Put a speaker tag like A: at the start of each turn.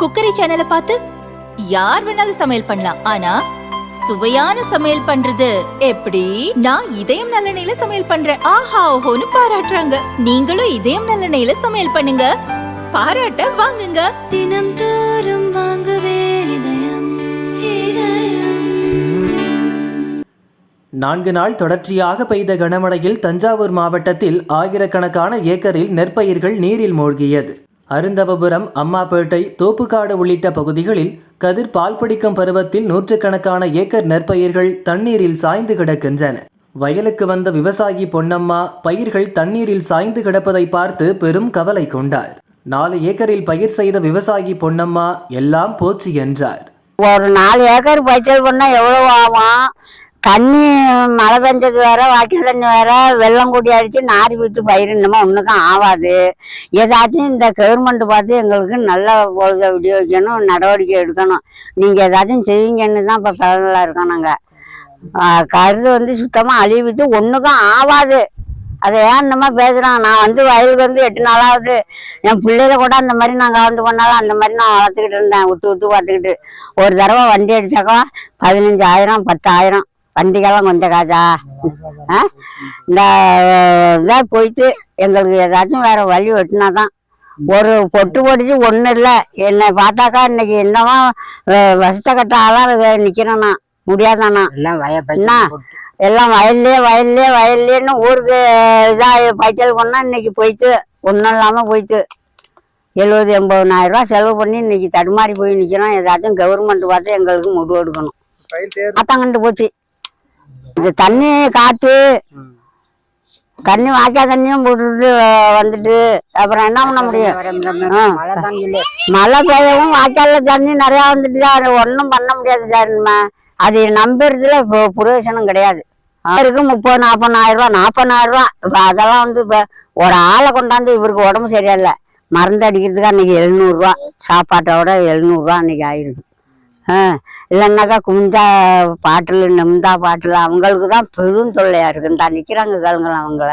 A: Cookery சேனலை பார்த்து யார் வேணாலும் சமையல் பண்ணலாம். ஆனா சுவையான சமையல் பண்றது எப்படி? நான் இதயம் நல்லெண்ணெயில சமையல் பண்றேன். ஆஹா ஓஹோன்னு பாராட்டுறாங்க. நீங்களும் இதயம் நல்லெண்ணெயில சமையல் பண்ணுங்க, பாராட்ட வாங்குங்க.
B: தினம் தோறும் வாங்குவே இதயம் இதயம்.
C: 4 நாள் தொடர்ச்சியாக பெய்த கனமழையில் தஞ்சாவூர் மாவட்டத்தில் ஆயிரக்கணக்கான ஏக்கரில் நெற்பயிர்கள் நீரில் மூழ்கியது. அருந்தவபுரம், அம்மாப்பேட்டை, தோப்புக்காடு உள்ளிட்ட பகுதிகளில் கதிர் பால் பிடிக்கும் பருவத்தில் நூற்றுக்கணக்கான ஏக்கர் நெற்பயிர்கள் தண்ணீரில் சாய்ந்து கிடக்கின்றன. வயலுக்கு வந்த விவசாயி பொன்னம்மா பயிர்கள் தண்ணீரில் சாய்ந்து கிடப்பதை பார்த்து பெரும் கவலை கொண்டார். 4 ஏக்கரில் பயிர் செய்த விவசாயி பொன்னம்மா எல்லாம் போச்சு என்றார்.
D: ஒரு 4 ஏக்கர் பயிற்சல் பண்ணா எவ்வளவு ஆகும்? தண்ணி மழை பெஞ்சது வேற, வாய்க்கால் தண்ணி வேற, வெள்ளம் கூடி அடிச்சு நாரி விட்டு பயிர் இன்னமும் ஒன்றுக்கும் ஆகாது. ஏதாச்சும் இந்த கவர்மெண்ட் பார்த்து எங்களுக்கு நல்ல பொழுத விநியோகிக்கணும், நடவடிக்கை எடுக்கணும். நீங்கள் ஏதாச்சும் செய்வீங்கன்னு தான் இப்போ பலனில் இருக்கோம். நாங்கள் கருது சுத்தமாக அழிவிட்டு ஒன்றுக்கும் ஆகாது. அதை ஏன் இந்த மாதிரி பேசுகிறாங்க? நான் வயலுக்கு 8 நாளாவது. என் பிள்ளைல கூட அந்த மாதிரி நான் கவர்ந்து பண்ணாலும் அந்த மாதிரி நான் வளர்த்துக்கிட்டு இருந்தேன். ஊற்று பார்த்துக்கிட்டு ஒரு தடவை வண்டி அடித்தாக்கா 15,000 10,000. வண்டிக்கெல்லாம் கொஞ்சம் காசா? இந்த இதாக போயிட்டு எங்களுக்கு ஏதாச்சும் வேற வழி வெட்டினாதான். ஒரு பொட்டு போட்டுச்சு ஒன்றும் இல்லை. என்னை பார்த்தாக்கா இன்னைக்கு என்னவா வசத்தக்கட்ட ஆளாக நிற்கிறேன்னா முடியாதானா? என்ன எல்லாம் வயல்லேன்னு ஊருக்கு இதாக பைச்சல் பண்ணால் இன்னைக்கு போயிட்டு ஒன்றும் இல்லாமல் போயிட்டு 70-80,000 ரூபா செலவு பண்ணி இன்னைக்கு தடுமாறி போய் நிற்கிறோம். ஏதாச்சும் கவர்மெண்ட் பார்த்து எங்களுக்கு முடிவு எடுக்கணும். அத்தாங்கண்டு போச்சு. இது தண்ணி காட்டு தண்ணி வாய்க்கா தண்ணியும் போட்டுட்டு வந்துட்டு அப்புறம் என்ன பண்ண முடியும்? மழை பெய்யவும் வாய்க்கால தண்ணி நிறையா வந்துட்டு தான் ஒன்றும் பண்ண முடியாது சார். அது நம்புறதுல இப்போ பிரயோஜனம் கிடையாது. அவருக்கு 30-40,000 ரூபா 40,000 ரூபா. இப்போ அதெல்லாம் இப்போ ஒரு ஆளை கொண்டாந்து இவருக்கு உடம்பு சரியில்லை, மருந்து அடிக்கிறதுக்கு அன்னைக்கு 700 ரூபா, சாப்பாட்டோட 700 ரூபா அன்னைக்கு ஆயிருக்கு. இல்லைன்னாக்கா குஞ்சா பாட்டில் நெம்தா பாட்டில் அவங்களுக்கு தான் பெரும் தொல்லையா இருக்குன்னு தான் நிற்கிறாங்க கேளுங்களேன். அவங்கள